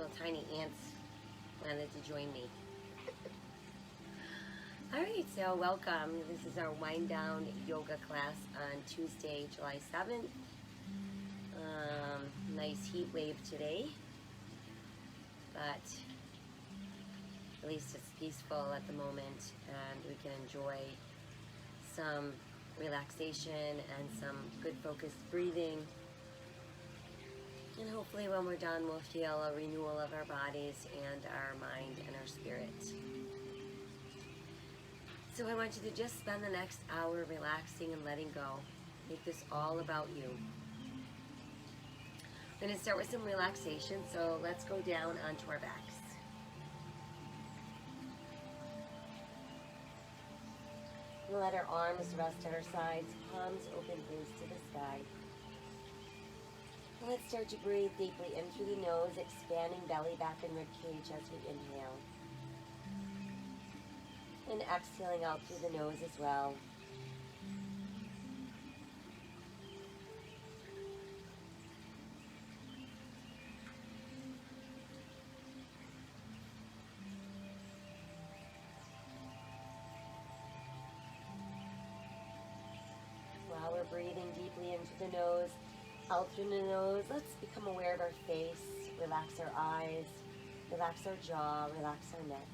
little tiny ants wanted to join me. Alright, so welcome. This is our wind down yoga class on Tuesday, July 7th. Nice heat wave today, but at least it's peaceful at the moment and we can enjoy some relaxation and some good focused breathing. And hopefully when we're done, we'll feel a renewal of our bodies and our mind and our spirit. So I want you to just spend the next hour relaxing and letting go. Make this all about you. I'm going to start with some relaxation, so let's go down onto our backs. We'll let our arms rest at our sides, palms open, gaze to the sky. Let's start to breathe deeply in through the nose, expanding belly, back, and rib cage as we inhale. And exhaling out through the nose as well. While we're breathing deeply into the nose, out through the nose, let's become aware of our face, relax our eyes, relax our jaw, relax our neck.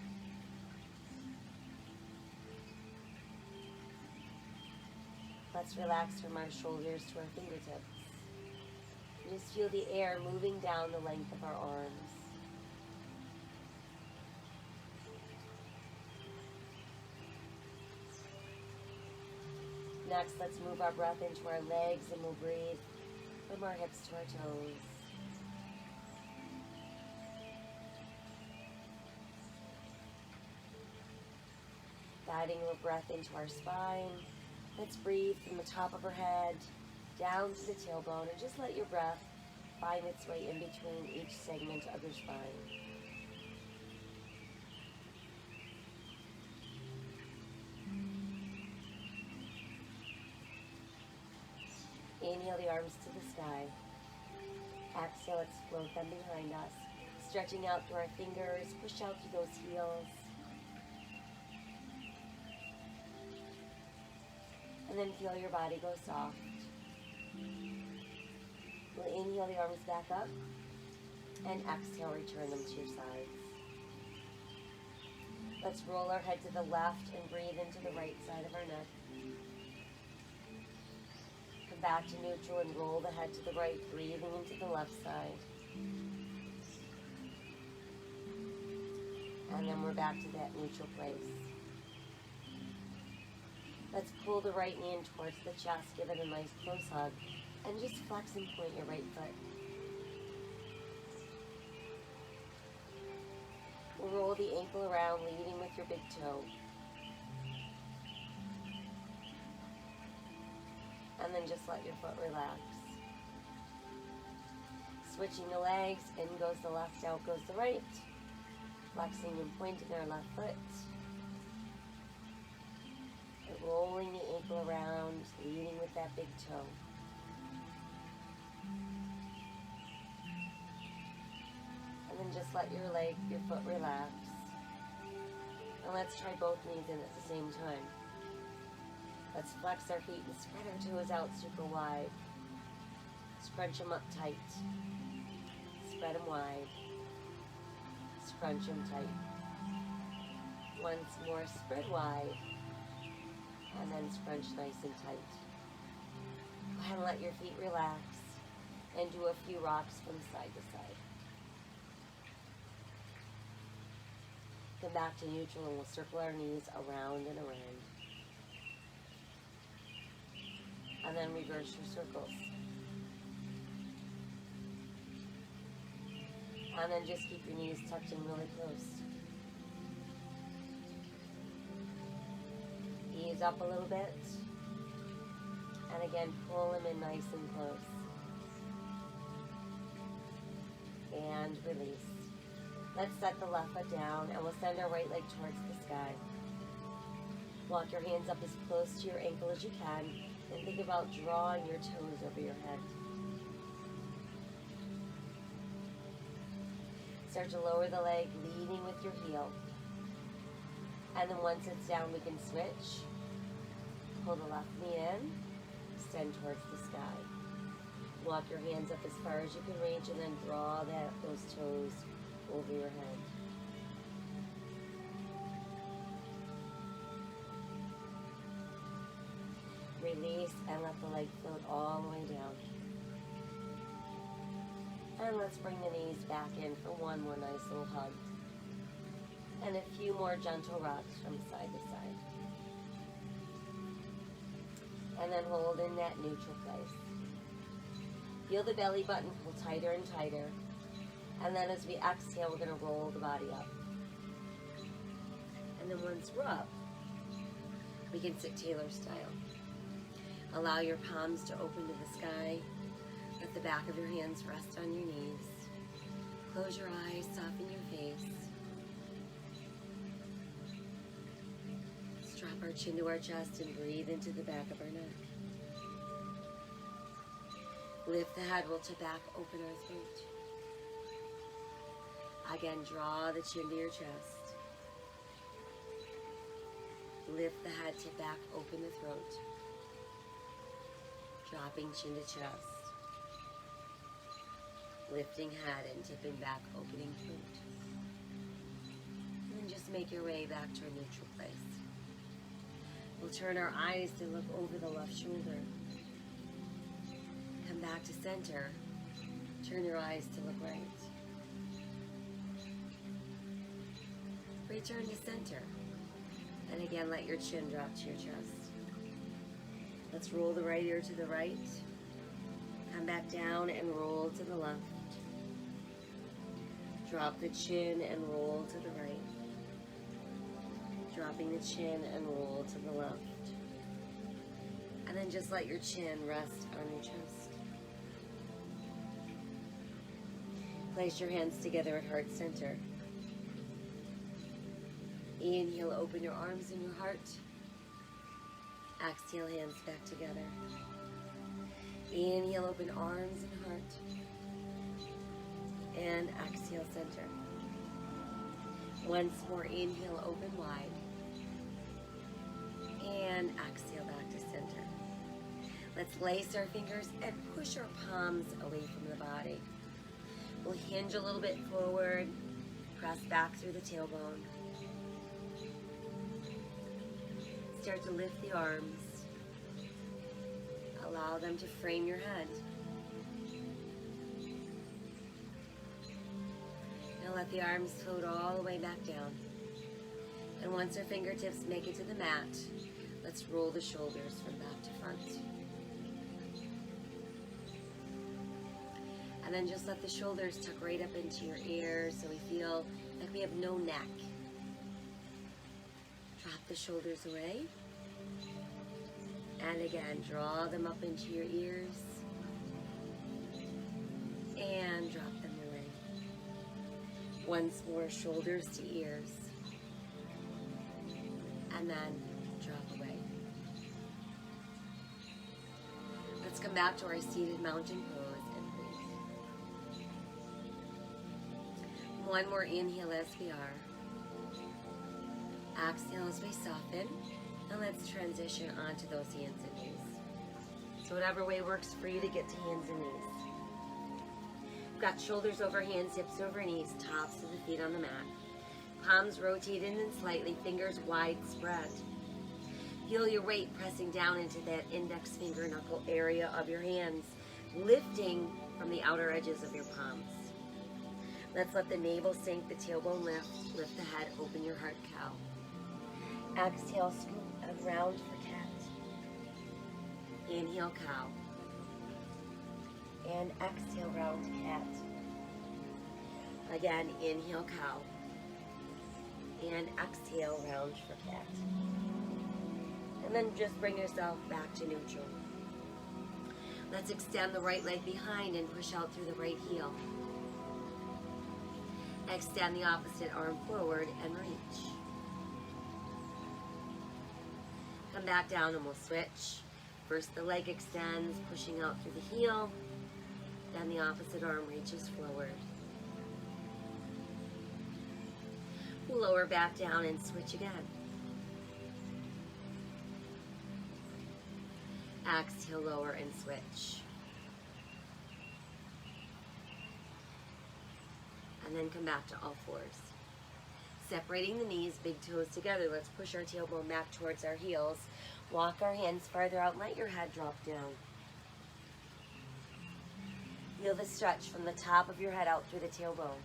Let's relax from our shoulders to our fingertips. And just feel the air moving down the length of our arms. Next, let's move our breath into our legs and we'll breathe from our hips to our toes. Guiding our breath into our spine. Let's breathe from the top of our head down to the tailbone and just let your breath find its way in between each segment of your spine. Inhale the arms to the sky. Exhale, let's float them behind us. Stretching out through our fingers, push out through those heels. And then feel your body go soft. We'll inhale the arms back up and exhale, return them to your sides. Let's roll our head to the left and breathe into the right side of our neck. Come back to neutral and roll the head to the right, breathing into the left side. And then we're back to that neutral place. Let's pull the right knee in towards the chest, give it a nice close hug, and just flex and point your right foot. We'll roll the ankle around, leading with your big toe. And then just let your foot relax. Switching the legs, in goes the left, out goes the right. Flexing and pointing our left foot. Rolling the ankle around, leading with that big toe. And then just let your foot relax. And let's try both knees in at the same time. Let's flex our feet and spread our toes out super wide. Scrunch them up tight. Spread them wide. Scrunch them tight. Once more, spread wide. And then scrunch nice and tight. Go ahead and let your feet relax and do a few rocks from side to side. Come back to neutral and we'll circle our knees around and around. And then reverse your circles. And then just keep your knees touching really close. Ease up a little bit. And again, pull them in nice and close. And release. Let's set the left foot down and we'll send our right leg towards the sky. Walk your hands up as close to your ankle as you can and think about drawing your toes over your head. start to lower the leg, leading with your heel. And then once it's down, we can switch. Pull the left knee in, extend towards the sky. Walk your hands up as far as you can reach, and then draw those toes over your head. Release and let the leg float all the way down. And let's bring the knees back in for one more nice little hug. And a few more gentle rocks from side to side. And then hold in that neutral place. Feel the belly button pull tighter and tighter. And then as we exhale, we're going to roll the body up. And then once we're up, we can sit Taylor style. Allow your palms to open to the sky. Let the back of your hands rest on your knees. Close your eyes, soften your face. Let's drop our chin to our chest and breathe into the back of our neck. Lift the head, we'll tip back, open our throat. Again, draw the chin to your chest. Lift the head, tip back, open the throat. Dropping chin to chest. Lifting head and tipping back, opening throat. And then just make your way back to a neutral place. We'll turn our eyes to look over the left shoulder. Come back to center. Turn your eyes to look right. Return to center. And again, let your chin drop to your chest. Let's roll the right ear to the right. Come back down and roll to the left. Drop the chin and roll to the right. Dropping the chin and roll to the left. And then just let your chin rest on your chest. Place your hands together at heart center. Inhale, open your arms and your heart. Exhale, hands back together. Inhale, open arms and heart. And exhale, center. Once more, inhale, open wide. And exhale, back to center. Let's lace our fingers and push our palms away from the body. We'll hinge a little bit forward, press back through the tailbone. Start to lift the arms. Allow them to frame your head. Now let the arms float all the way back down. And once our fingertips make it to the mat, let's roll the shoulders from back to front. And then just let the shoulders tuck right up into your ears so we feel like we have no neck. Drop the shoulders away. And again, draw them up into your ears. And drop them away. Once more, shoulders to ears. And then drop away. Let's come back to our seated mountain pose and breathe. One more inhale as we are. Exhale as we soften. And let's transition onto those hands and knees. So whatever way works for you to get to hands and knees. We've got shoulders over hands, hips over knees, tops of the feet on the mat. Palms rotate in and slightly, fingers wide spread. Feel your weight pressing down into that index finger knuckle area of your hands, lifting from the outer edges of your palms. Let's let the navel sink, the tailbone lift the head, open your heart cow. Exhale, scoop around for cat. Inhale, cow. And exhale, round to cat. Again, inhale, cow. And exhale, round for cat. And then just bring yourself back to neutral. Let's extend the right leg behind and push out through the right heel. Extend the opposite arm forward and reach. Come back down and we'll switch. First the leg extends, pushing out through the heel. Then the opposite arm reaches forward. Lower back down and switch again. Exhale, lower and switch. And then come back to all fours. Separating the knees, big toes together. Let's push our tailbone back towards our heels. Walk our hands farther out and let your head drop down. Feel the stretch from the top of your head out through the tailbone.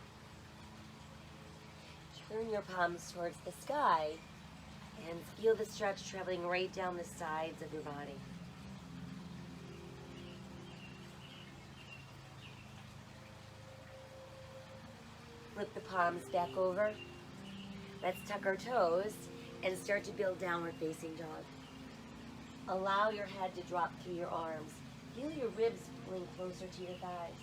Turn your palms towards the sky and feel the stretch traveling right down the sides of your body. Flip the palms back over. Let's tuck our toes and start to build downward facing dog. Allow your head to drop through your arms. Feel your ribs pulling closer to your thighs.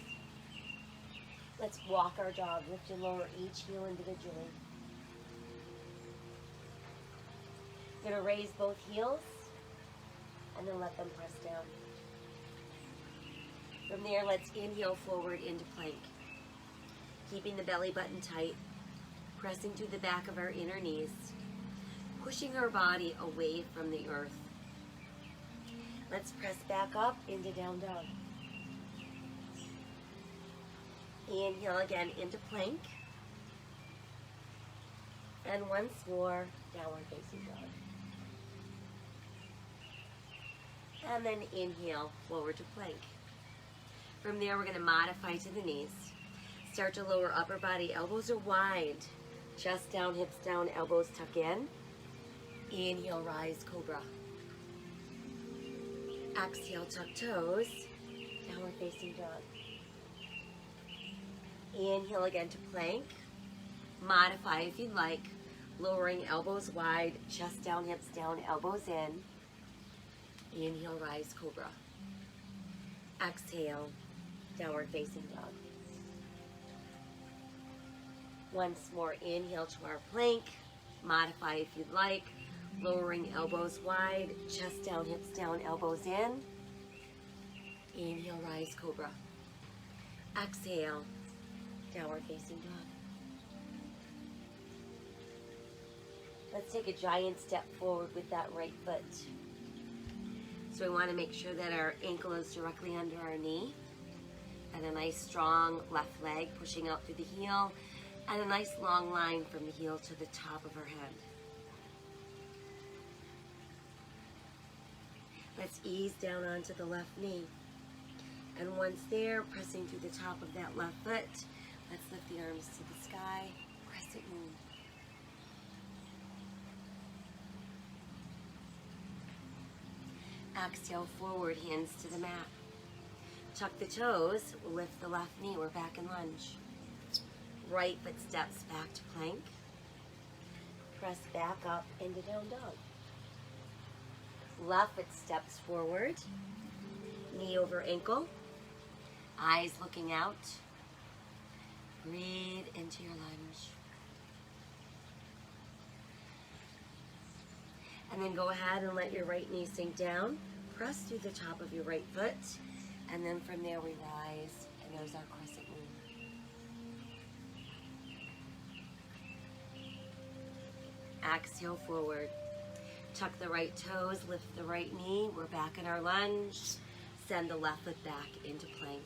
Let's walk our dog. Lift and lower each heel individually. You're going to raise both heels and then let them press down. From there, let's inhale forward into plank. Keeping the belly button tight, pressing to the back of our inner knees, pushing our body away from the earth. Let's press back up into down dog. Inhale again into plank. And once more, downward facing dog. And then inhale, forward to plank. From there, we're going to modify to the knees. Start to lower upper body, elbows are wide. Chest down, hips down, elbows tuck in. Inhale, rise, cobra. Exhale, tuck toes, downward facing dog. Inhale again to plank. Modify if you'd like. Lowering elbows wide, chest down, hips down, elbows in. Inhale, rise, cobra. Exhale, downward facing dog. Once more, inhale to our plank. Modify if you'd like. Lowering elbows wide, chest down, hips down, elbows in. Inhale, rise, cobra. Exhale, downward facing dog. Let's take a giant step forward with that right foot. So we want to make sure that our ankle is directly under our knee. And a nice strong left leg pushing out through the heel. And a nice long line from the heel to the top of our head. Let's ease down onto the left knee. And once there, pressing through the top of that left foot, let's lift the arms to the sky, crescent moon. Exhale forward, hands to the mat. Tuck the toes, lift the left knee, we're back in lunge. Right foot steps back to plank. Press back up into down dog. Left foot steps forward. Knee over ankle. Eyes looking out. Breathe into your lunge. And then go ahead and let your right knee sink down. Press through the top of your right foot. And then from there we rise. And there's our crescent moon. Exhale forward. Tuck the right toes, lift the right knee. We're back in our lunge. Send the left foot back into plank.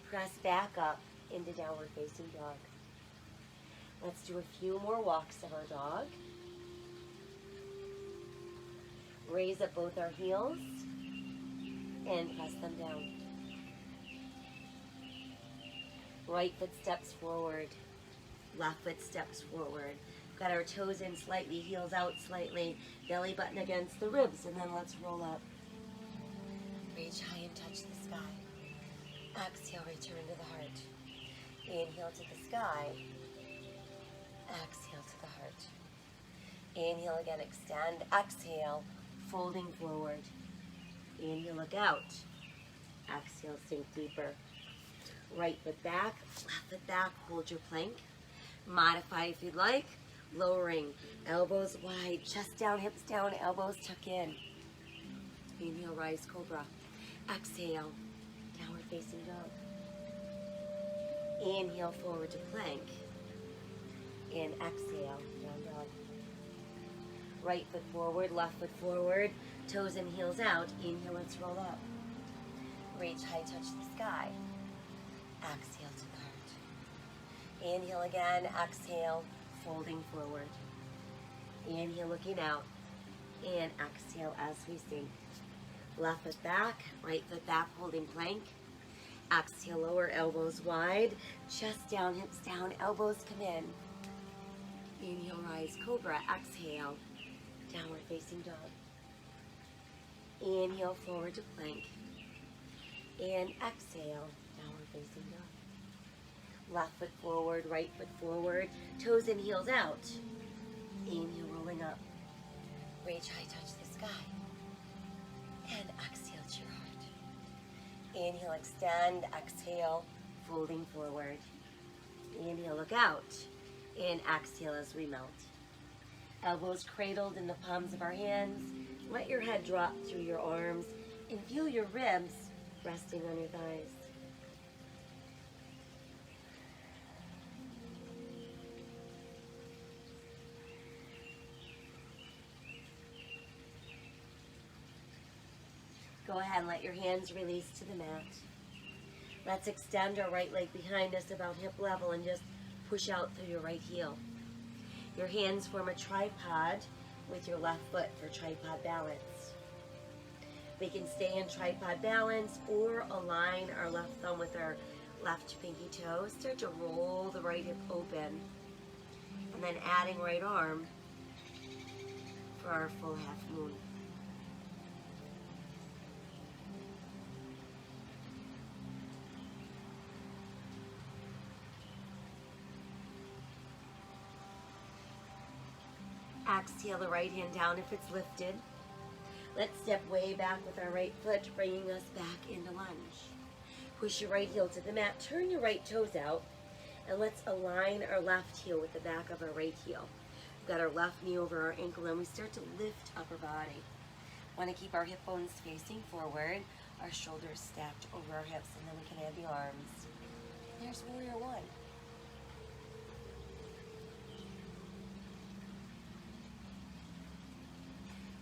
Press back up into downward facing dog. Let's do a few more walks of our dog. Raise up both our heels and press them down. Right foot steps forward. Left foot steps forward. Got our toes in slightly, heels out slightly, belly button against the ribs, and then let's roll up. Reach high and touch the sky. Exhale, return to the heart. Inhale to the sky. Exhale to the heart. Inhale again, extend. Exhale, folding forward. Inhale, look out. Exhale, sink deeper. Right foot back, left foot back, hold your plank. Modify if you'd like. Lowering, elbows wide, chest down, hips down, elbows tuck in. Inhale, rise, cobra. Exhale, downward facing dog. Inhale, forward to plank. And exhale, down dog. Right foot forward, left foot forward, toes and heels out. Inhale, let's roll up. Reach high, touch the sky. Exhale to cart. Inhale again, exhale, folding forward. Inhale, looking out. And exhale as we sink. Left foot back, right foot back, holding plank. Exhale, lower elbows wide, chest down, hips down, elbows come in. Inhale, rise, cobra. Exhale, downward facing dog. Inhale, forward to plank. And exhale, downward facing dog. Left foot forward, right foot forward, toes and heels out. Inhale, rolling up. Reach high, touch the sky. And exhale to your heart. Inhale, extend, exhale, folding forward. Inhale, look out. And exhale as we melt. Elbows cradled in the palms of our hands. Let your head drop through your arms and feel your ribs resting on your thighs. Go ahead and let your hands release to the mat. Let's extend our right leg behind us about hip level and just push out through your right heel. Your hands form a tripod with your left foot for tripod balance. We can stay in tripod balance or align our left thumb with our left pinky toe. Start to roll the right hip open. And then adding right arm for our full half moon. Exhale the right hand down if it's lifted. Let's step way back with our right foot, bringing us back into lunge. Push your right heel to the mat, turn your right toes out, and let's align our left heel with the back of our right heel. We've got our left knee over our ankle, and we start to lift upper body. Want to keep our hip bones facing forward, our shoulders stacked over our hips, and then we can add the arms. There's warrior one.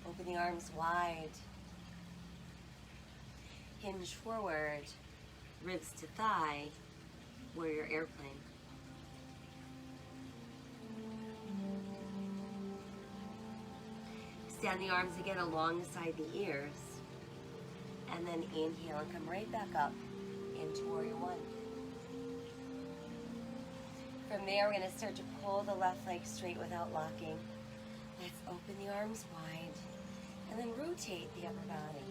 Open the arms wide. Hinge forward, ribs to thigh, warrior airplane. Extend the arms again alongside the ears. And then inhale and come right back up into warrior one. From there, we're going to start to pull the left leg straight without locking. Let's open the arms wide and then rotate the upper body.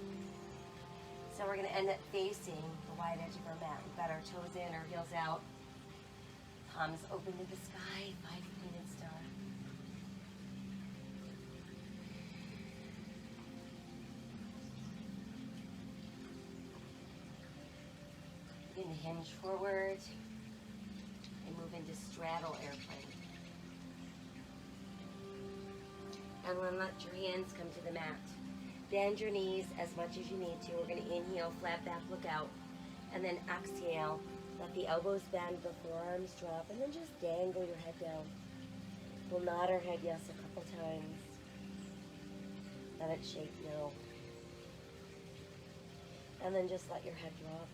So we're going to end up facing the wide edge of our mat. We've got our toes in, our heels out. Palms open to the sky, 5-pointed star. Begin to hinge forward and move into straddle airplane. And then let your hands come to the mat. Bend your knees as much as you need to. We're going to inhale, flat back, look out. And then exhale, let the elbows bend, the forearms drop, and then just dangle your head down. We'll nod our head yes a couple times. Let it shake no. And then just let your head drop.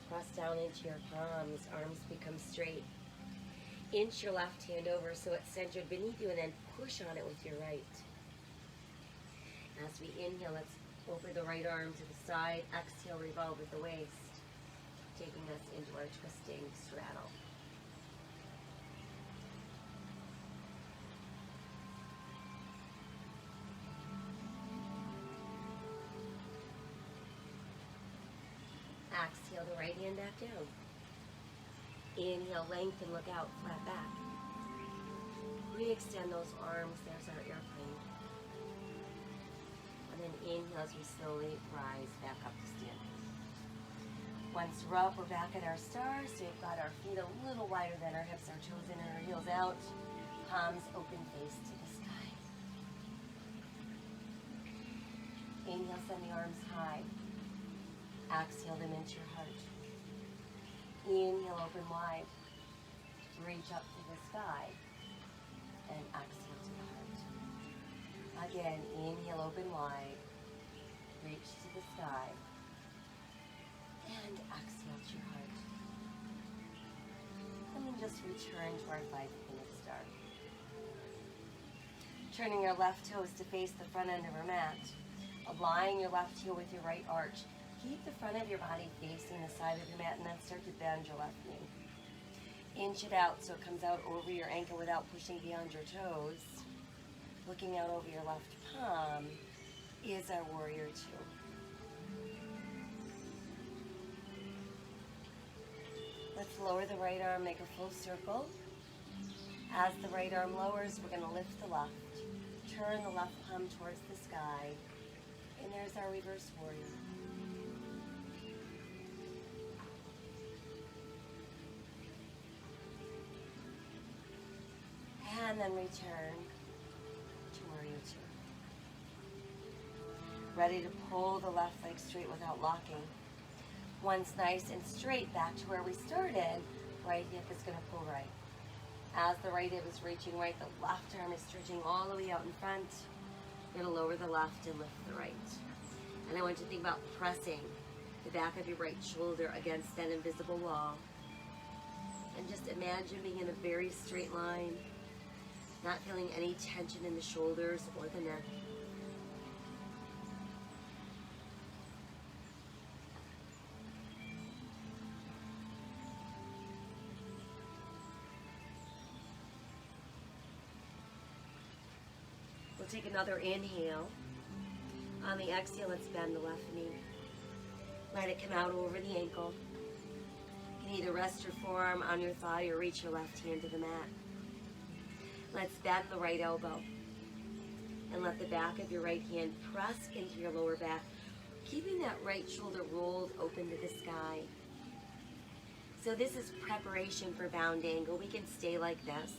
Press down into your palms, arms become straight. Inch your left hand over so it's centered beneath you and then push on it with your right. As we inhale, let's open the right arm to the side. Exhale, revolve with the waist, taking us into our twisting straddle. Exhale the right hand back down. Inhale, lengthen, look out, flat back. Re-extend those arms, there's our airplane. And then inhale as we slowly rise back up to standing. Once we're up, we're back at our star, so we've got our feet a little wider than our hips, our toes in and our heels out. Palms open, face to the sky. Inhale, send the arms high. Exhale them into your heart. Inhale, open wide. Reach up to the sky. And exhale to the heart. Again, inhale, open wide. Reach to the sky. And exhale to your heart. And then just return to our 5-minute start. Turning our left toes to face the front end of our mat. Align your left heel with your right arch. Keep the front of your body facing the side of your mat and then start to bend your left knee. Inch it out so it comes out over your ankle without pushing beyond your toes. Looking out over your left palm is our warrior two. Let's lower the right arm, make a full circle. As the right arm lowers, we're going to lift the left. Turn the left palm towards the sky. And there's our reverse warrior. And then return to warrior two. Ready to pull the left leg straight without locking. Once nice and straight, back to where we started, right hip is going to pull right. As the right hip is reaching right, the left arm is stretching all the way out in front. You're going to lower the left and lift the right. And I want you to think about pressing the back of your right shoulder against that invisible wall. And just imagine being in a very straight line, not feeling any tension in the shoulders or the neck. We'll take another inhale. On the exhale, let's bend the left knee. Let it come out over the ankle. You can either rest your forearm on your thigh or reach your left hand to the mat. Let's bend the right elbow. And let the back of your right hand press into your lower back, keeping that right shoulder rolled open to the sky. So this is preparation for bound angle. We can stay like this.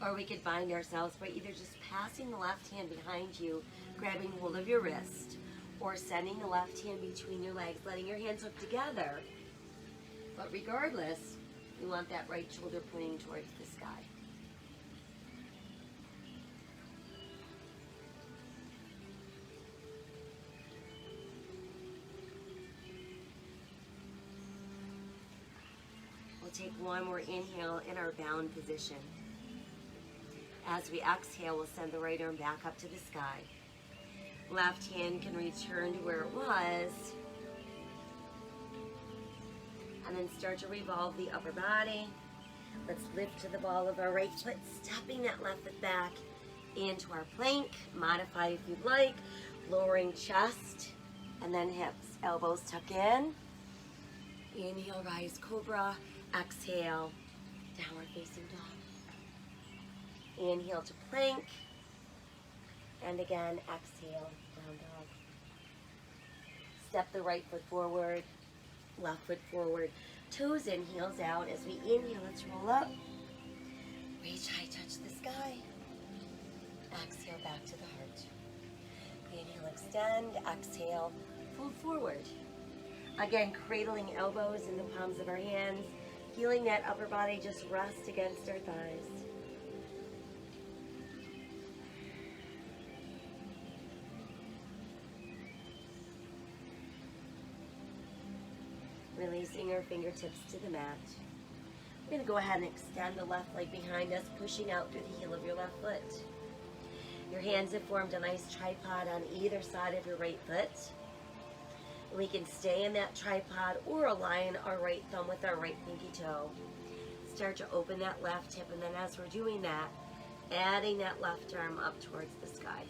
Or we could bind ourselves by either just passing the left hand behind you, grabbing hold of your wrist, or sending the left hand between your legs, letting your hands hook together. But regardless, we want that right shoulder pointing towards the sky. We'll take one more inhale in our bound position. As we exhale, we'll send the right arm back up to the sky. Left hand can return to where it was. And then start to revolve the upper body. Let's lift to the ball of our right foot, stepping that left foot back into our plank. Modify if you'd like. Lowering chest and then hips. Elbows tuck in. Inhale, rise cobra. Exhale, downward facing dog. Inhale to plank, and again, exhale, down dog. Step the right foot forward, left foot forward, toes in, heels out. As we inhale, let's roll up. Reach high, touch the sky. Exhale, back to the heart. Inhale, extend, exhale, fold forward. Again, cradling elbows in the palms of our hands, feeling that upper body just rest against our thighs. Releasing our fingertips to the mat. We're going to go ahead and extend the left leg behind us, pushing out through the heel of your left foot. Your hands have formed a nice tripod on either side of your right foot. We can stay in that tripod or align our right thumb with our right pinky toe. Start to open that left hip, and then as we're doing that, adding that left arm up towards the sky.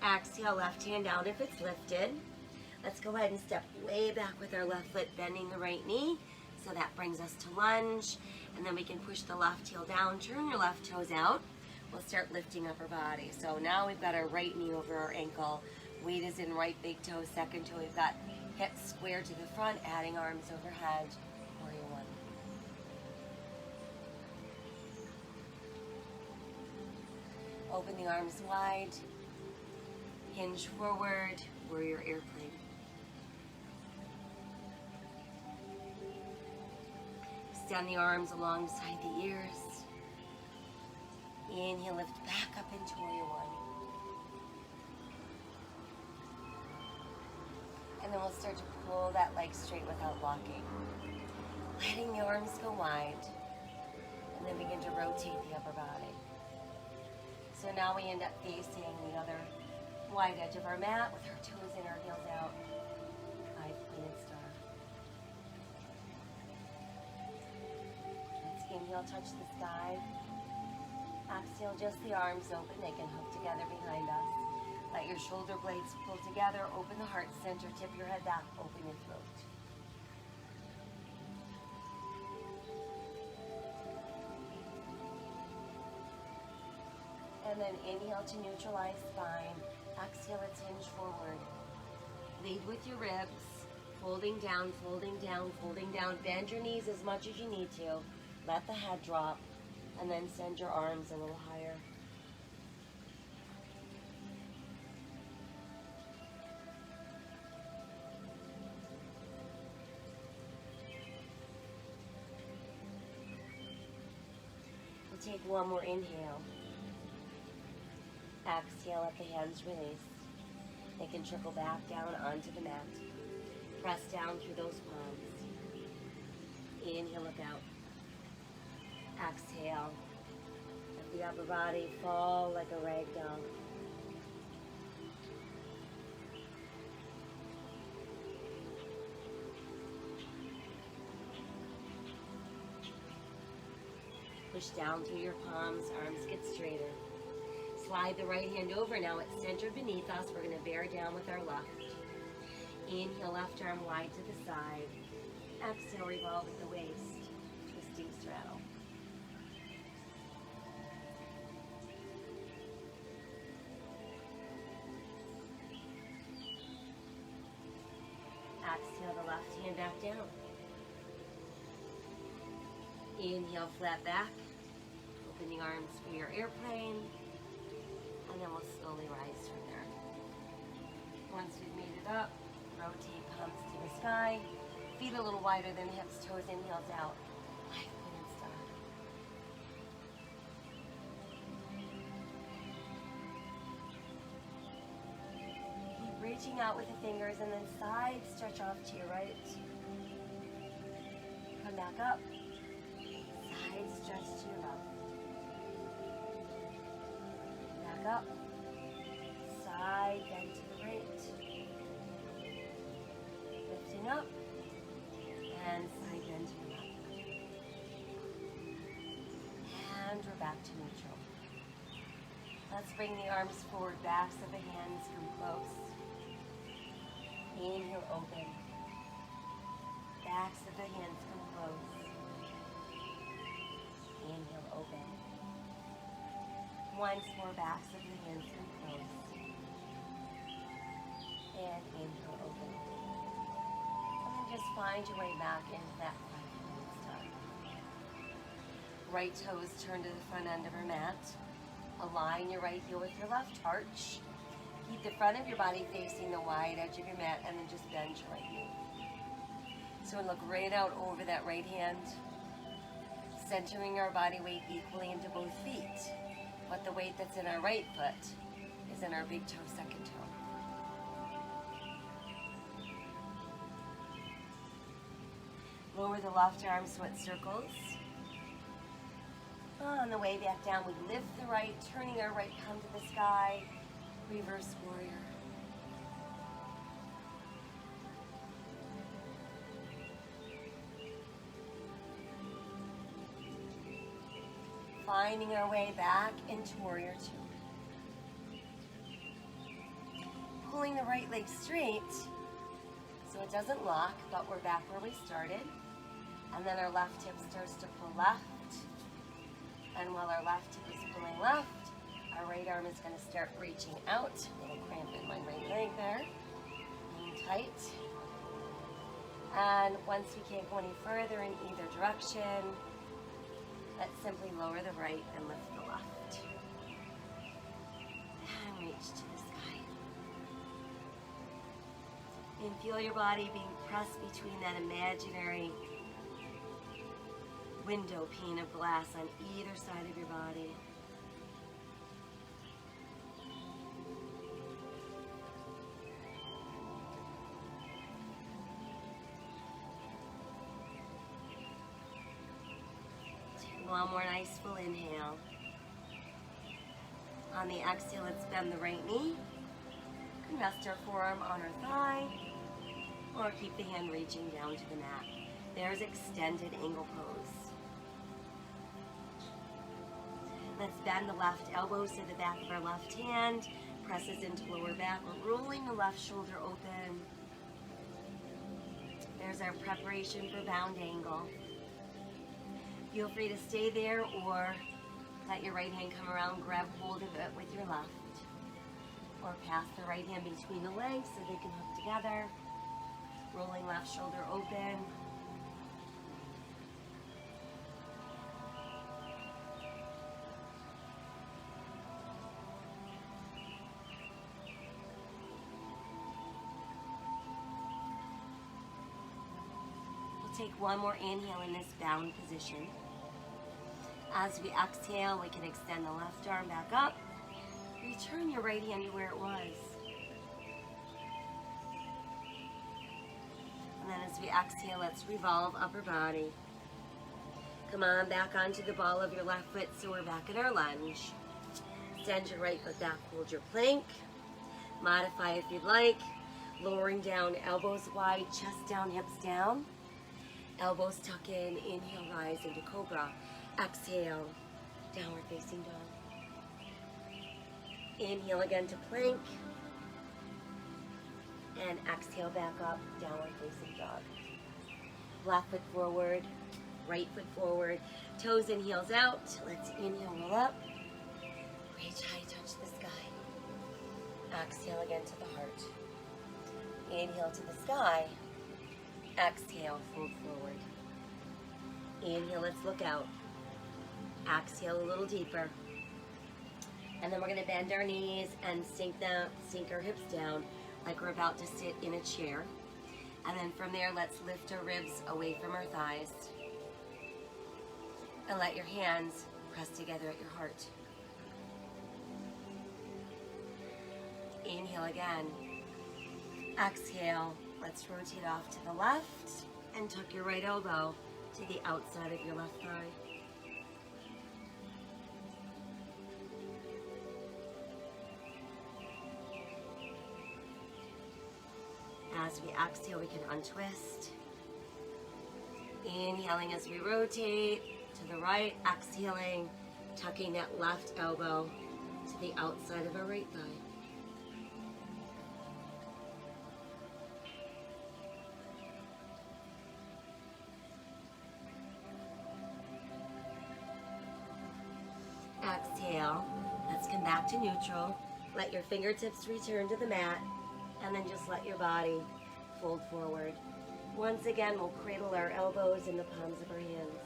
Exhale, left hand down if it's lifted. Let's go ahead and step way back with our left foot, bending the right knee. So that brings us to lunge. And then we can push the left heel down, turn your left toes out. we'll start lifting up our body. So now we've got our right knee over our ankle. Weight is in right big toe, second toe. We've got hips square to the front, adding arms overhead. Warrior one. Open the arms wide. Hinge forward, warrior airplane. Extend the arms alongside the ears. Inhale, lift back up into warrior one. And then we'll start to pull that leg straight without locking. Letting the arms go wide. And then begin to rotate the upper body. So now we end up facing the other wide edge of our mat with our toes in, our heels out. Five-pointed star. Let's inhale, touch the sky. Exhale, just the arms open. They can hook together behind us. Let your shoulder blades pull together. Open the heart center. Tip your head back. Open your throat. And then inhale to neutralize spine. Exhale, let's hinge forward. Lead with your ribs. Folding down, folding down, folding down. Bend your knees as much as you need to. Let the head drop. And then send your arms a little higher. We'll take one more inhale. Exhale, let the hands release. They can trickle back down onto the mat. Press down through those palms. Inhale, look out. Exhale. Let the upper body fall like a rag doll. Push down through your palms, arms get straighter. Slide the right hand over. Now it's centered beneath us. We're going to bear down with our left. Inhale, left arm wide to the side. Exhale, revolve at the waist. Twisting straddle. Exhale the left hand back down. Inhale, flat back. Open the arms for your airplane. And then we'll slowly rise from there. Once we've made it up, rotate palms to the sky. Feet a little wider than hips, toes in, heels out. Five-pointed star. Keep reaching out with the fingers and then side stretch off to your right. Come back up. Side stretch to your left. Back up. Side bend to the right. Lifting up. And side bend to your left. And we're back to neutral. Let's bring the arms forward, backs of the hands come close. Inhale, open. Backs of the hands come close. Inhale, open. Once more, backs of the hands come close. And inhale, open. And then just find your way back into that 5-pointed star. Right toes turn to the front end of our mat. Align your right heel with your left arch. Keep the front of your body facing the wide edge of your mat, and then just bend your right knee. So we look right out over that right hand, centering our body weight equally into both feet. But the weight that's in our right foot is in our big toe, second toe. Lower the left arm so it circles. On the way back down, we lift the right, turning our right palm to the sky. Reverse warrior. Finding our way back into warrior two. Pulling the right leg straight so it doesn't lock, but we're back where we started. And then our left hip starts to pull left. And while our left hip is pulling left, Our right arm is going to start reaching out. A little cramp in my right leg there. Being tight. And once we can't go any further in either direction, let's simply lower the right and lift the left. And reach to the sky. And feel your body being pressed between that imaginary window pane of glass on either side of your body. One more nice full inhale. On the exhale, let's bend the right knee. You can rest our forearm on our thigh, or keep the hand reaching down to the mat. There's extended angle pose. Let's bend the left elbow so the back of our left hand presses into lower back. We're rolling the left shoulder open. There's our preparation for bound angle. Feel free to stay there or let your right hand come around, grab hold of it with your left. Or pass the right hand between the legs so they can hook together. Rolling left shoulder open. We'll take one more inhale in this bound position. As we exhale, we can extend the left arm back up. Return your right hand to where it was. And then as we exhale, let's revolve upper body. Come on back onto the ball of your left foot so we're back in our lunge. Extend your right foot back, hold your plank. Modify if you'd like. Lowering down, elbows wide, chest down, hips down. Elbows tuck in, inhale, rise into cobra. Exhale, downward facing dog. Inhale again to plank. And exhale back up, downward facing dog. Left foot forward, right foot forward. Toes and heels out. Let's inhale, roll up. Reach high, touch the sky. Exhale again to the heart. Inhale to the sky. Exhale, fold forward. Inhale, let's look out. Exhale a little deeper. And then we're going to bend our knees and sink our hips down like we're about to sit in a chair. And then from there, let's lift our ribs away from our thighs. And let your hands press together at your heart. Inhale again. Exhale. Let's rotate off to the left and tuck your right elbow to the outside of your left thigh. As we exhale, we can untwist. Inhaling as we rotate to the right, exhaling, tucking that left elbow to the outside of our right thigh. Exhale. Let's come back to neutral. Let your fingertips return to the mat, and then just let your body fold forward. Once again, we'll cradle our elbows in the palms of our hands.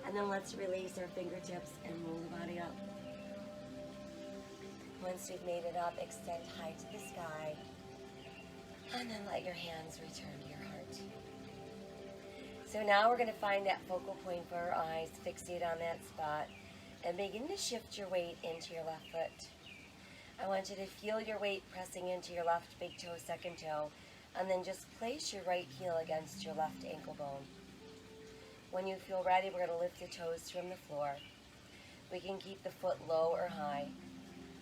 And then let's release our fingertips and roll the body up. Once you've made it up, extend high to the sky. And then let your hands return to your heart. So now we're going to find that focal point for our eyes, fixate on that spot, and begin to shift your weight into your left foot. I want you to feel your weight pressing into your left big toe, second toe, and then just place your right heel against your left ankle bone. When you feel ready, we're going to lift the toes from the floor. We can keep the foot low or high,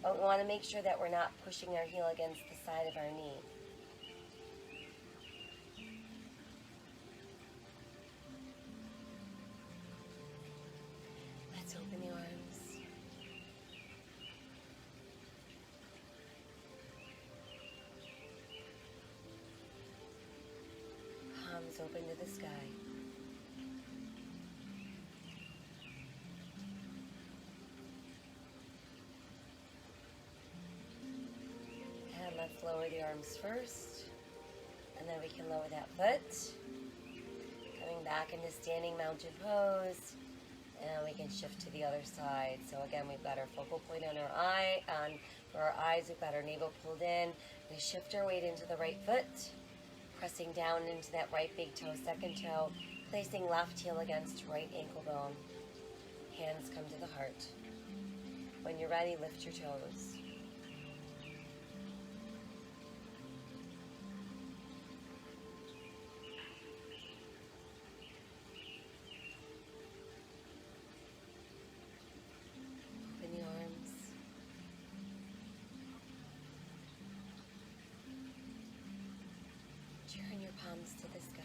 but we want to make sure that we're not pushing our heel against the side of our knee. Let's open the arms. Palms open to the sky. And let's lower the arms first. And then we can lower that foot. Coming back into standing mountain pose. And we can shift to the other side. So again, we've got our focal point on our eye. For our eyes, we've got our navel pulled in. We shift our weight into the right foot. Pressing down into that right big toe, second toe. Placing left heel against right ankle bone. Hands come to the heart. When you're ready, lift your toes. Open the arms. Turn your palms to the sky.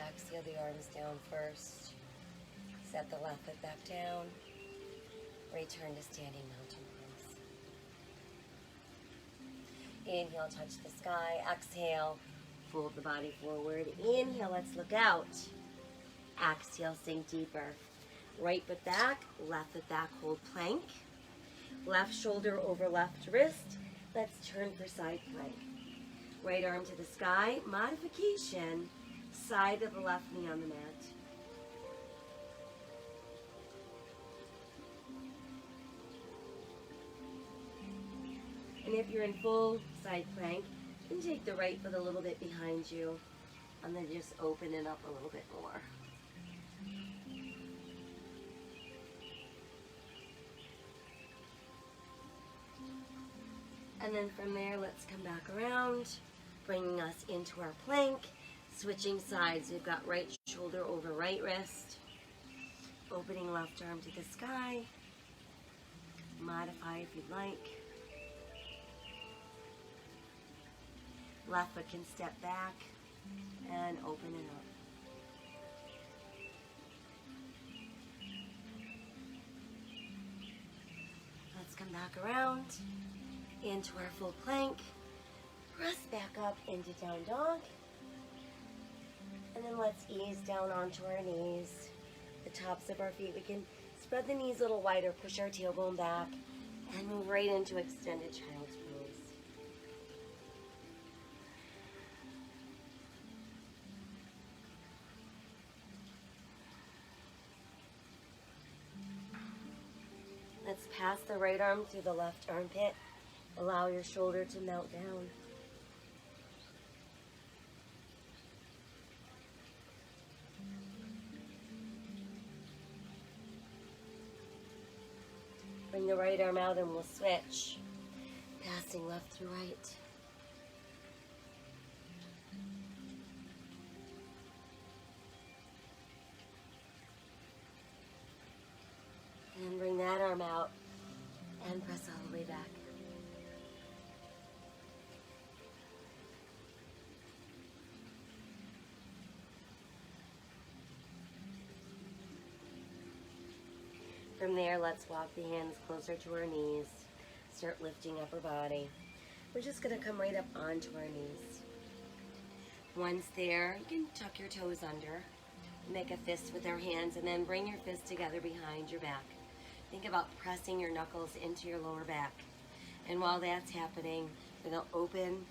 Exhale the arms down first. Set the left foot back down. Return to standing mountain pose. Inhale, touch the sky. Exhale, fold the body forward. Inhale, let's look out. Exhale, sink deeper. Right foot back, left foot back, hold plank. Left shoulder over left wrist. Let's turn for side plank. Right arm to the sky. Modification. Side of the left knee on the mat. And if you're in full side plank, you can take the right foot a little bit behind you and then just open it up a little bit more. And then from there, let's come back around, bringing us into our plank. Switching sides, we've got right shoulder over right wrist. Opening left arm to the sky. Modify if you'd like. Left foot can step back and open it up. Let's come back around into our full plank. Press back up into down dog. And then let's ease down onto our knees. The tops of our feet, we can spread the knees a little wider, push our tailbone back, and move right into extended child's pose. Let's pass the right arm through the left armpit. Allow your shoulder to melt down. Bring the right arm out and we'll switch. Passing left through right. And bring that arm out and press all the way back. From there, let's walk the hands closer to our knees. Start lifting up our body. We're just going to come right up onto our knees. Once there, you can tuck your toes under. Make a fist with our hands and then bring your fists together behind your back. Think about pressing your knuckles into your lower back. And while that's happening, we're going to open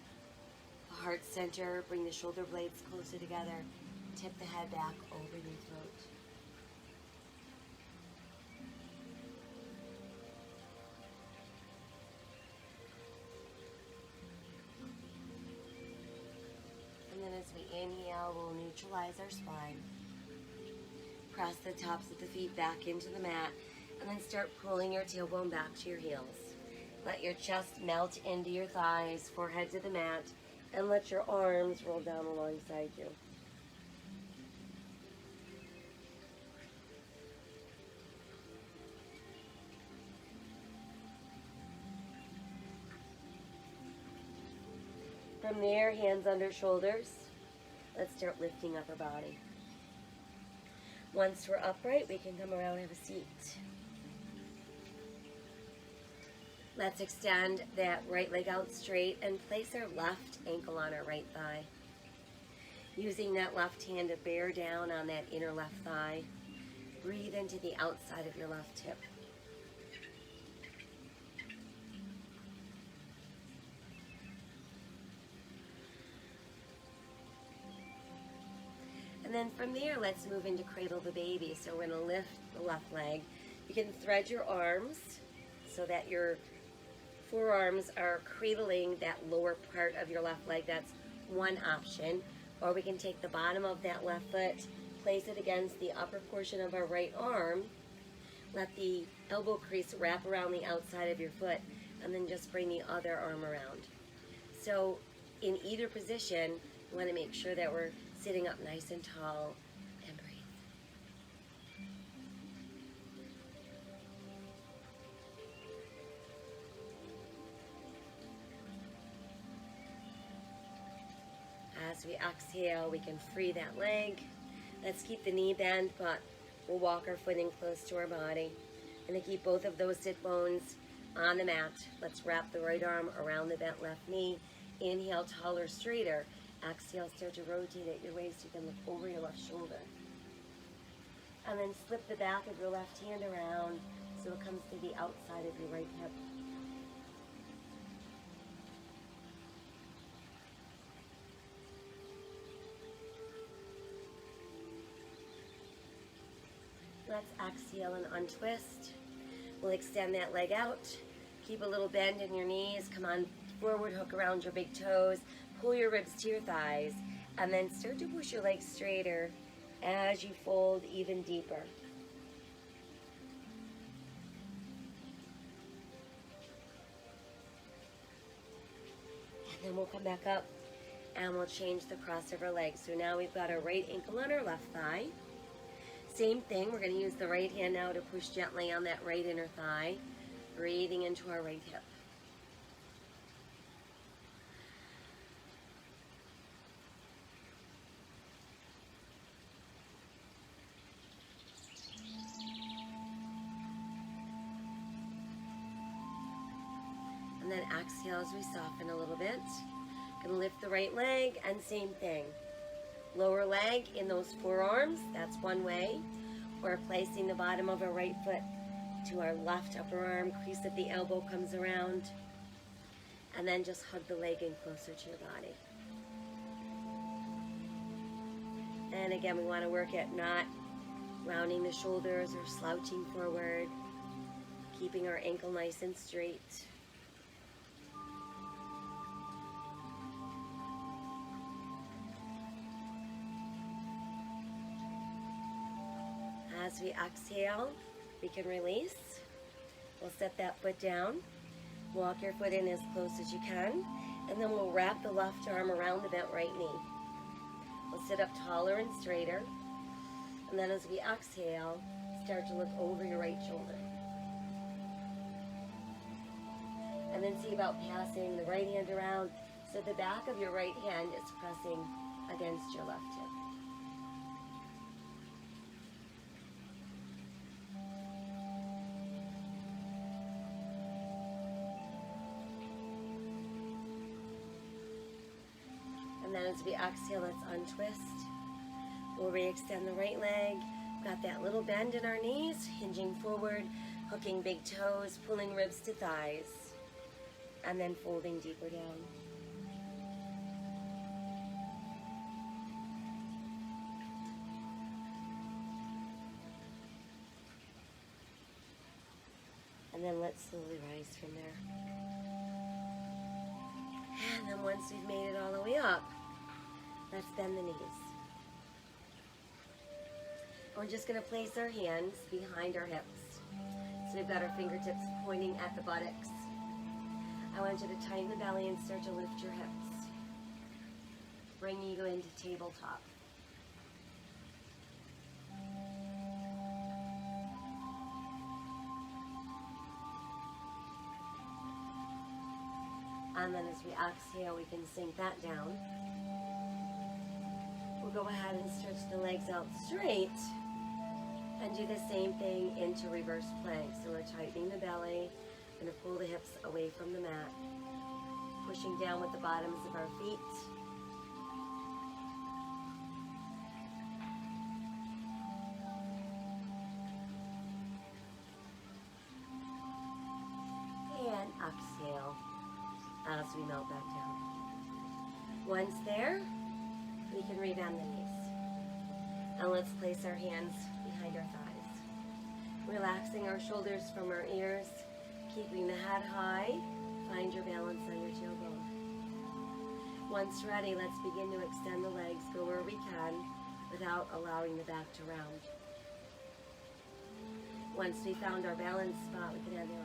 the heart center, bring the shoulder blades closer together, tip the head back over the throat. And then as we inhale, we'll neutralize our spine. Press the tops of the feet back into the mat, and then start pulling your tailbone back to your heels. Let your chest melt into your thighs, forehead to the mat, and let your arms roll down alongside you. From there, hands under shoulders. Let's start lifting up our body. Once we're upright, we can come around and have a seat. Let's extend that right leg out straight and place our left ankle on our right thigh. Using that left hand to bear down on that inner left thigh. Breathe into the outside of your left hip. And then from there, let's move into cradle the baby. So we're going to lift the left leg. You can thread your arms so that your forearms are cradling that lower part of your left leg. That's one option. Or we can take the bottom of that left foot, place it against the upper portion of our right arm, let the elbow crease wrap around the outside of your foot, and then just bring the other arm around. So in either position, you want to make sure that we're sitting up nice and tall, and breathe. As we exhale, we can free that leg. Let's keep the knee bent, but we'll walk our foot in close to our body. And to keep both of those sit bones on the mat, let's wrap the right arm around the bent left knee. Inhale, taller, straighter. Exhale, start to rotate at your waist. You can look over your left shoulder. And then slip the back of your left hand around so it comes to the outside of your right hip. Let's exhale and untwist. We'll extend that leg out. Keep a little bend in your knees. Come on forward, hook around your big toes. Pull your ribs to your thighs. And then start to push your legs straighter as you fold even deeper. And then we'll come back up and we'll change the cross of our legs. So now we've got our right ankle on our left thigh. Same thing, we're going to use the right hand now to push gently on that right inner thigh, breathing into our right hip. And then exhale as we soften a little bit. Going to lift the right leg, and same thing. Lower leg in those forearms, that's one way. Or placing the bottom of our right foot to our left upper arm, crease at the elbow comes around. And then just hug the leg in closer to your body. And again, we want to work at not rounding the shoulders or slouching forward. Keeping our ankle nice and straight. As we exhale, we can release. We'll set that foot down. Walk your foot in as close as you can. And then we'll wrap the left arm around the bent right knee. We'll sit up taller and straighter. And then as we exhale, start to look over your right shoulder. And then see about passing the right hand around so the back of your right hand is pressing against your left hip. And then as we exhale, let's untwist. We'll re-extend the right leg. Got that little bend in our knees, hinging forward, hooking big toes, pulling ribs to thighs, and then folding deeper down. And then let's slowly rise from there. And then once we've made it all the way up, let's bend the knees. We're just going to place our hands behind our hips. So we've got our fingertips pointing at the buttocks. I want you to tighten the belly and start to lift your hips. Bringing you into tabletop. And then as we exhale, we can sink that down. We'll go ahead and stretch the legs out straight and do the same thing into reverse plank. So we're tightening the belly, going to pull the hips away from the mat, pushing down with the bottoms of our feet. as we melt back down. Once there, we can rebend the knees. And let's place our hands behind our thighs. Relaxing our shoulders from our ears, keeping the head high. Find your balance on your tailbone. Once ready, let's begin to extend the legs, go where we can, without allowing the back to round. Once we found our balance spot, we can add the arms.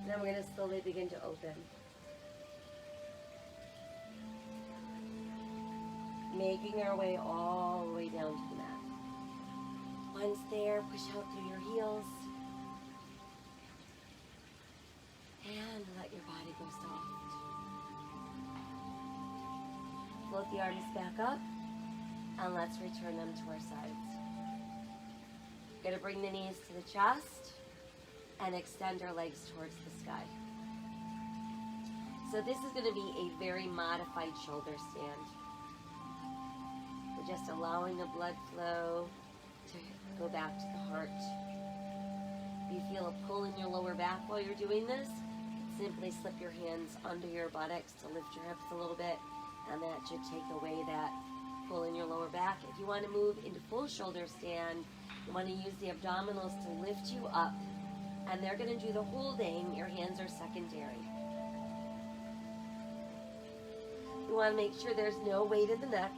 Then we're going to slowly begin to open. Making our way all the way down to the mat. Once there, push out through your heels. And let your body go soft. Float the arms back up. And let's return them to our sides. We're going to bring the knees to the chest and extend our legs towards the sky. So this is going to be a very modified shoulder stand. We're just allowing the blood flow to go back to the heart. If you feel a pull in your lower back while you're doing this, simply slip your hands under your buttocks to lift your hips a little bit, and that should take away that pull in your lower back. If you want to move into full shoulder stand, you want to use the abdominals to lift you up, and they're going to do the holding. Your hands are secondary. You want to make sure there's no weight in the neck.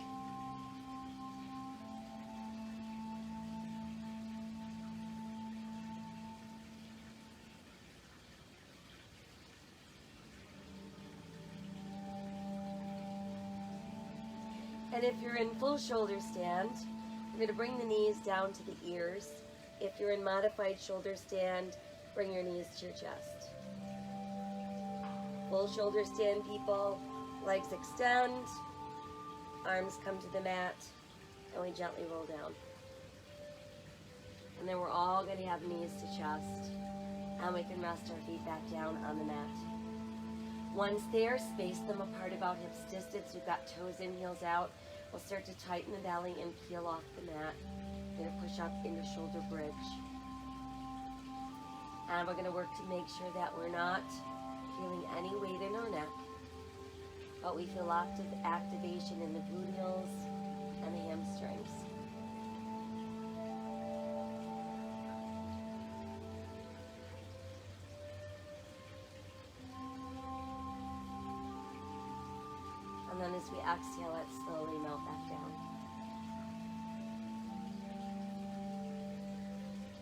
And if you're in full shoulder stand, you're going to bring the knees down to the ears. If you're in modified shoulder stand, bring your knees to your chest. Full shoulder stand, people. Legs extend, arms come to the mat, and we gently roll down. And then we're all going to have knees to chest, and we can rest our feet back down on the mat. Once there, space them apart about hips distance. We've got toes in, heels out. We'll start to tighten the belly and peel off the mat. We're going to push up into shoulder bridge. And we're going to work to make sure that we're not feeling any weight in our neck, but we feel active activation in the gluteals and the hamstrings. And then as we exhale, let's slowly melt back down.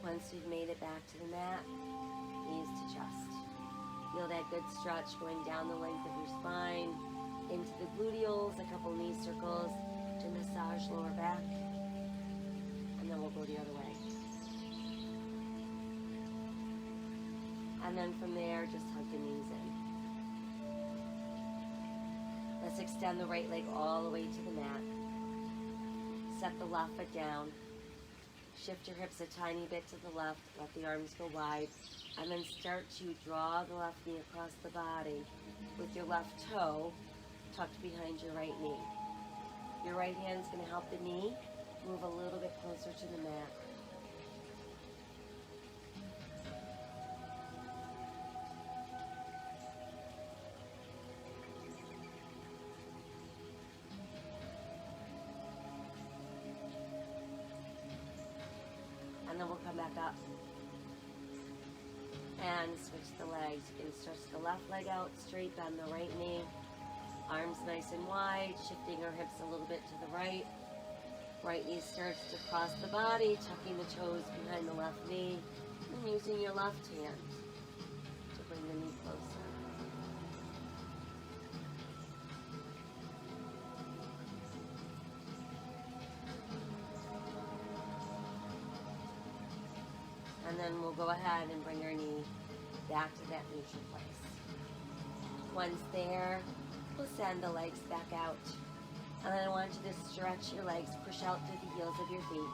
Once you've made it back to the mat, knees to chest. Feel that good stretch going down the length of your spine, into the gluteals, a couple knee circles to massage lower back, and then we'll go the other way. And then from there, just hug the knees in. Let's extend the right leg all the way to the mat. Set the left foot down. Shift your hips a tiny bit to the left, let the arms go wide, and then start to draw the left knee across the body with your left toe tucked behind your right knee. Your right hand's going to help the knee move a little bit closer to the mat. And then we'll come back up and switch the legs. You can stretch the left leg out straight, bend the right knee. Arms nice and wide, shifting our hips a little bit to the right. Right knee starts to cross the body, tucking the toes behind the left knee, and using your left hand to bring the knee closer. And then we'll go ahead and bring our knee back to that neutral place. Once there, we'll send the legs back out. And then I want you to stretch your legs, push out through the heels of your feet.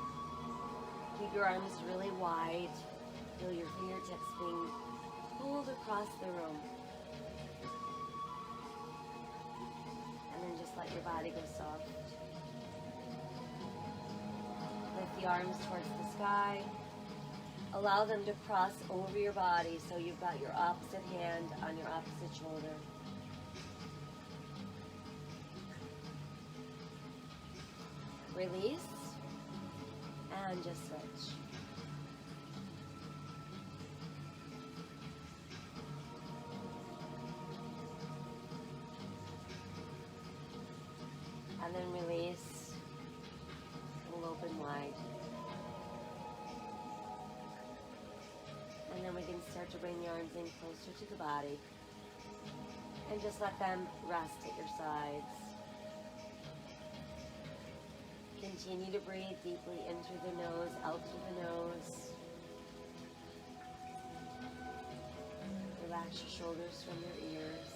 Keep your arms really wide. Feel your fingertips being pulled across the room. And then just let your body go soft. Lift the arms towards the sky. Allow them to cross over your body so you've got your opposite hand on your opposite shoulder. Release and just switch. And then release. We'll open wide. And then we can start to bring the arms in closer to the body. And just let them rest at your sides. Continue to breathe deeply in through the nose, out through the nose. Relax your shoulders from your ears.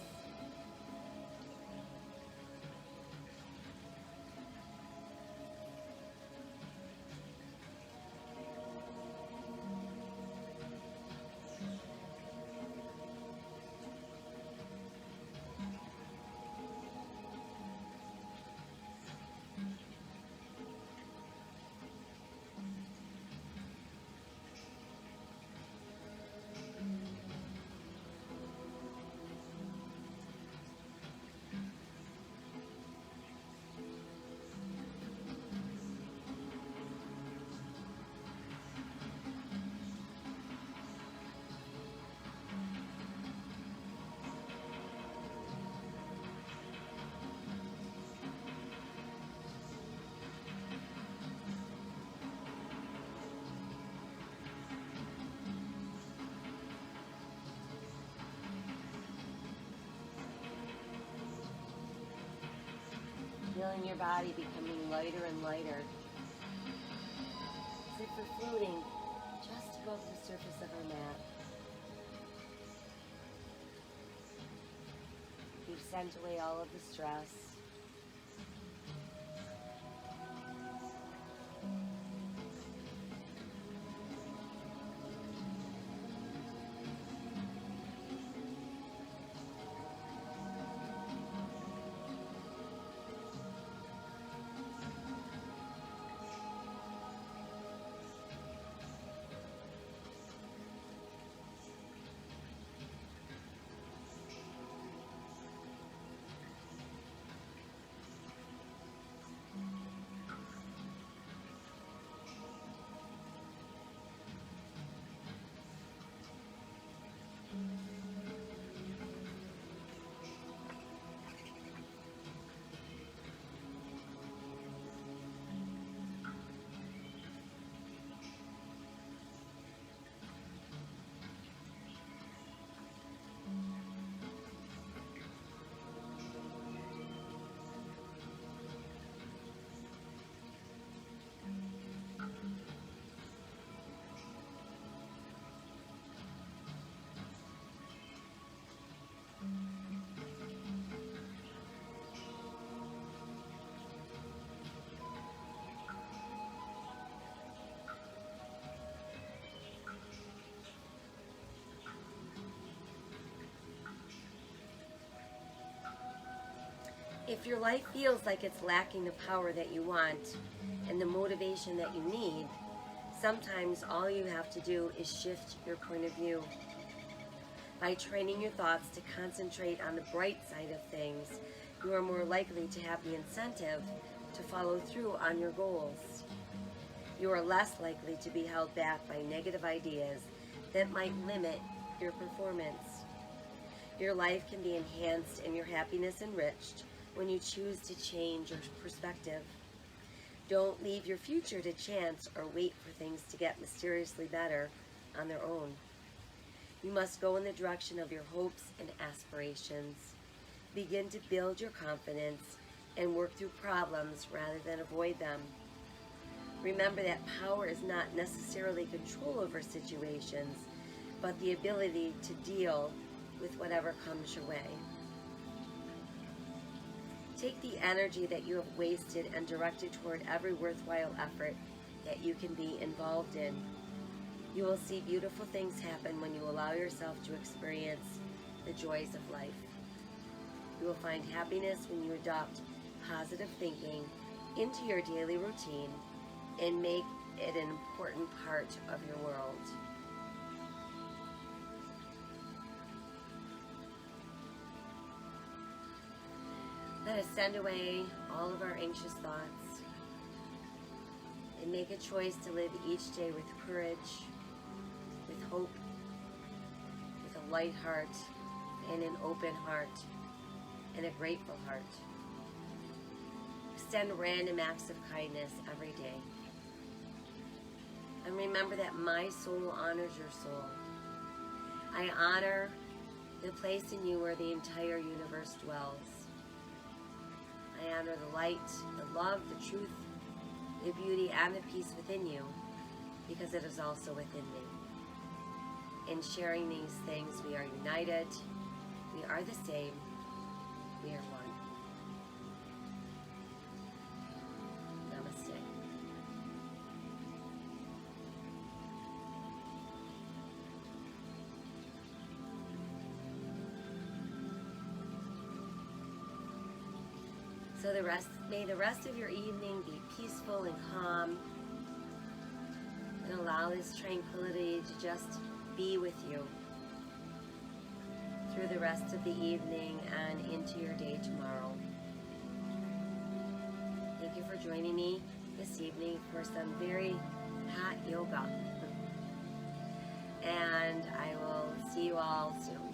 Feeling your body becoming lighter and lighter, as if we're floating just above the surface of our mat. We've sent away all of the stress. If your life feels like it's lacking the power that you want and the motivation that you need, sometimes all you have to do is shift your point of view. By training your thoughts to concentrate on the bright side of things, you are more likely to have the incentive to follow through on your goals. You are less likely to be held back by negative ideas that might limit your performance. Your life can be enhanced and your happiness enriched when you choose to change your perspective. Don't leave your future to chance or wait for things to get mysteriously better on their own. You must go in the direction of your hopes and aspirations. Begin to build your confidence and work through problems rather than avoid them. Remember that power is not necessarily control over situations, but the ability to deal with whatever comes your way. Take the energy that you have wasted and direct it toward every worthwhile effort that you can be involved in. You will see beautiful things happen when you allow yourself to experience the joys of life. You will find happiness when you adopt positive thinking into your daily routine and make it an important part of your world. Let us send away all of our anxious thoughts and make a choice to live each day with courage, with hope, with a light heart and an open heart and a grateful heart. Extend random acts of kindness every day. And remember that my soul honors your soul. I honor the place in you where the entire universe dwells. I honor the light, the love, the truth, the beauty, and the peace within you, because it is also within me. In sharing these things, we are united, we are the same, we are one. Namaste. So may the rest of your evening be peaceful and calm, and allow this tranquility to just be with you through the rest of the evening and into your day tomorrow. Thank you for joining me this evening for some very hot yoga. And I will see you all soon.